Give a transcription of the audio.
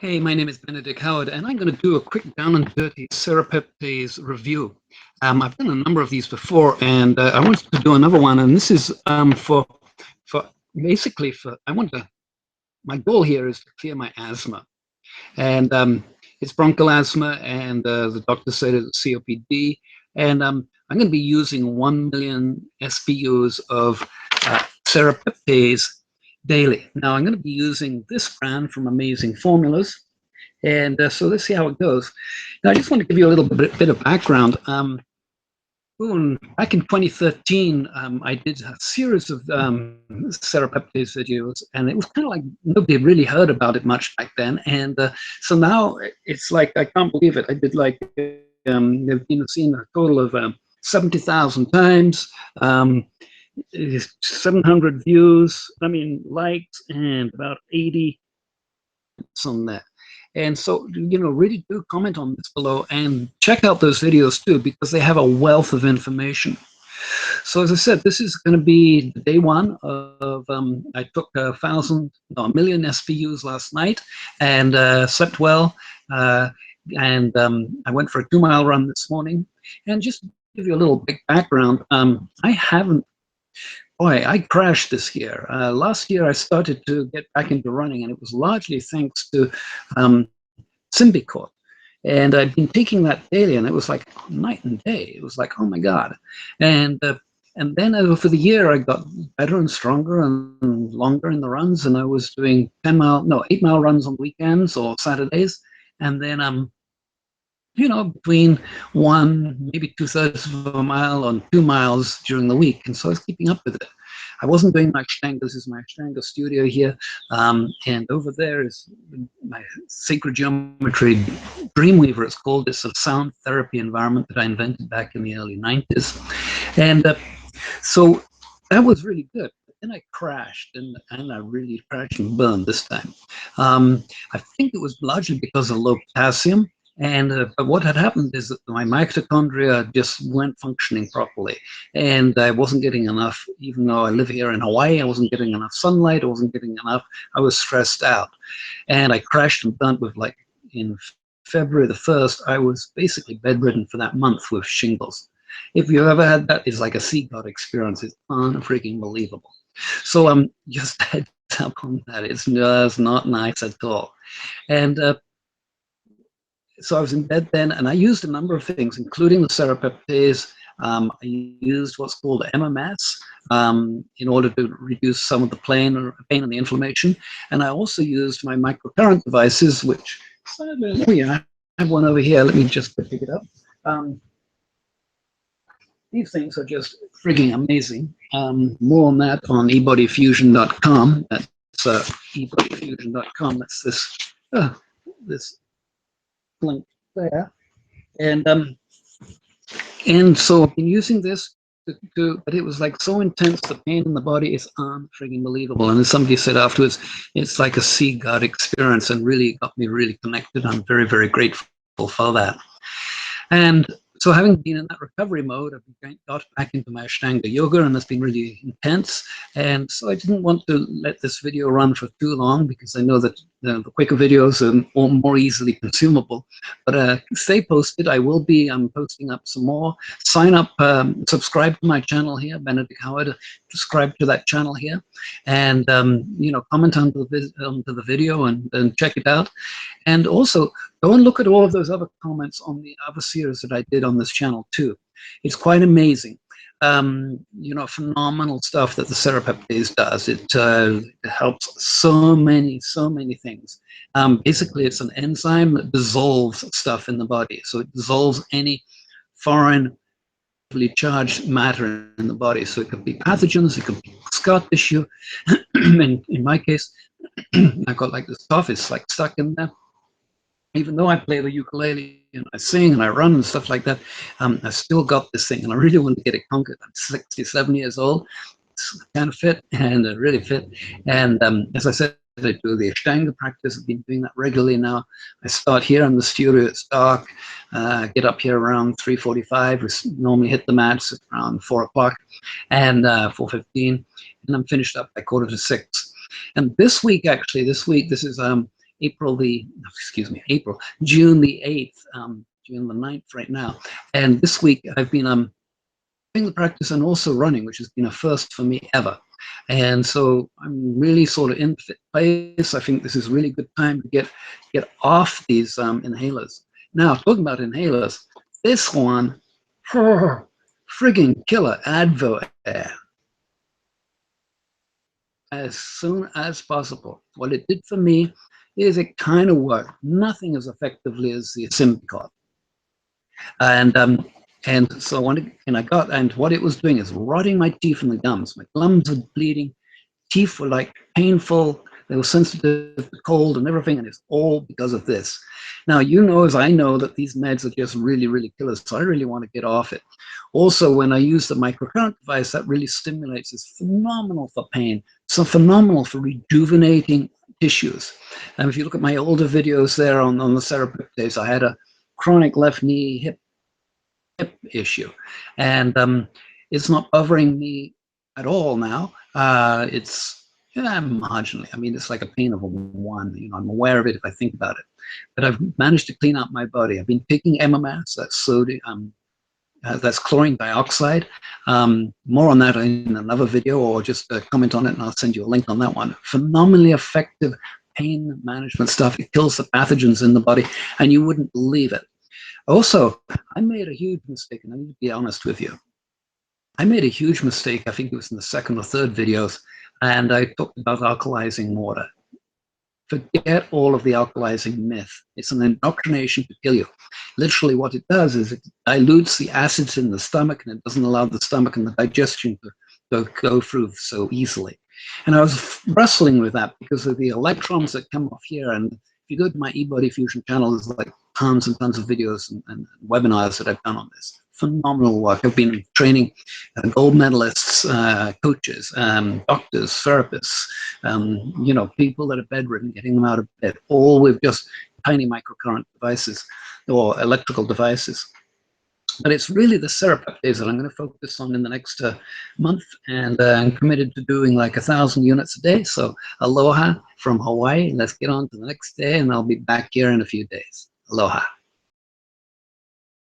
Hey, my name is Benedict Howard, and I'm going to do a quick down and dirty Serrapeptase review. I've done a number of these before, and I wanted to do another one. And this is for basically for I want to. My goal here is to clear my asthma, and it's bronchial asthma, and the doctor said it's COPD, and I'm going to be using 1 million SPUs of Serrapeptase daily. Now I'm going to be using this brand from Amazing Formulas, and so let's see how it goes. Now I just want to give you a little bit of background. Back in 2013, I did a series of Serrapeptase videos, and it was kind of like nobody really heard about it much back then. And so now it's like, I can't believe it. I did like, they've been seen a total of 70,000 times, 700 views, likes, and about 80 on that. And so, really do comment on this below and check out those videos too, because they have a wealth of information. So as I said, this is going to be day one of, I took a million SPUs last night and slept well. And I went for a 2-mile run this morning. And just to give you a little big background, I crashed this year. Last year, I started to get back into running, and it was largely thanks to Symbicort. And I'd been taking that daily, and it was like night and day. It was like, oh my God. And then over the year, I got better and stronger and longer in the runs, and I was doing 8-mile runs on weekends or Saturdays. And then between one, maybe 2/3 of a mile on 2 miles during the week. And so I was keeping up with it. I wasn't doing my Ashtanga. This is my Ashtanga studio here. And over there is my sacred geometry Dreamweaver, it's called. It's a sound therapy environment that I invented back in the early 90s. And so that was really good. Then I crashed, and I really crashed and burned this time. I think it was largely because of low potassium. And but what had happened is that my mitochondria just weren't functioning properly, and I wasn't getting enough. Even though I live here in Hawaii, I wasn't getting enough sunlight. I wasn't getting enough. I was stressed out, and I crashed and burnt with, like, in February the 1st, I was basically bedridden for that month with shingles. If you ever had that, it's like a sea god experience. It's unfreaking believable. So just heads up on that. It's just not nice at all, and. So I was in bed then, and I used a number of things, including the Serrapeptase. I used what's called MMS in order to reduce some of the pain and the inflammation. And I also used my microcurrent devices, which, I have one over here. Let me just pick it up. These things are just frigging amazing. More on that on ebodyfusion.com. That's ebodyfusion.com. That's this link there, and so I've been using this but it was like so intense. The pain in the body is unfreaking believable. And as somebody said afterwards, it's like a sea god experience, and really got me really connected. I'm very, very grateful for that. And so having been in that recovery mode, I've got back into my Ashtanga yoga, and that's been really intense. And so I didn't want to let this video run for too long, because I know that the quicker videos are more easily consumable. But stay posted. I will be posting up some more. Sign up, subscribe to my channel here, Benedict Howard. Subscribe to that channel here, and comment onto the video and check it out. And also, go and look at all of those other comments on the other series that I did on this channel too. It's quite amazing. Phenomenal stuff that the Serrapeptase does. It helps so many things. Basically, it's an enzyme that dissolves stuff in the body. So it dissolves any foreign charged matter in the body. So it could be pathogens, it could be scar tissue. And in my case, I've got like this stuff, it's like stuck in there. Even though I play the ukulele and I sing and I run and stuff like that, I still got this thing, and I really want to get it conquered. I'm 67 years old. It's kind of fit and really fit. And as I said, I do the Ashtanga practice. I've been doing that regularly now. I start here in the studio. It's dark. Get up here around 3:45. We normally hit the mats around 4 o'clock and 4:15. And I'm finished up by 5:45. And this week, this is June the 8th, June the 9th right now. And this week I've been doing the practice and also running, which has been a first for me ever. And so I'm really sort of in fit place. I think this is a really good time to get off these inhalers. Now, talking about inhalers, this one, friggin' killer, Advo Air. As soon as possible. What it did for me is it kind of worked. Nothing as effectively as the Symbicort. And so what it was doing is rotting my teeth and the gums. My gums were bleeding, teeth were like painful. They were sensitive to cold and everything, and it's all because of this. Now, you know, as I know, that these meds are just really, really killers, so I really want to get off it. Also, when I use the microcurrent device, that really stimulates. It's phenomenal for pain, so phenomenal for rejuvenating tissues. And if you look at my older videos there on the Serrapeptase, I had a chronic left knee hip issue, and it's not bothering me at all now. It's marginally. I mean, it's like a pain of a 1. You know, I'm aware of it if I think about it. But I've managed to clean out my body. I've been taking MMS, that's sodium, that's chlorine dioxide. More on that in another video, or just comment on it, and I'll send you a link on that one. Phenomenally effective pain management stuff. It kills the pathogens in the body, and you wouldn't believe it. Also, I made a huge mistake, and I need to be honest with you. I made a huge mistake, I think it was in the second or third videos, and I talked about alkalizing water. Forget all of the alkalizing myth. It's an indoctrination to kill you. Literally what it does is it dilutes the acids in the stomach, and it doesn't allow the stomach and the digestion to go through so easily. And I was wrestling with that because of the electrons that come off here. And if you go to my eBody Fusion channel, there's like tons and tons of videos and webinars that I've done on this. Phenomenal work. I've been training gold medalists, coaches, doctors, therapists, you know, people that are bedridden, getting them out of bed, all with just tiny microcurrent devices or electrical devices. But it's really the Serrapeptase that I'm going to focus on in the next month, and I'm committed to doing like 1,000 units a day. So aloha from Hawaii. Let's get on to the next day, and I'll be back here in a few days. Aloha.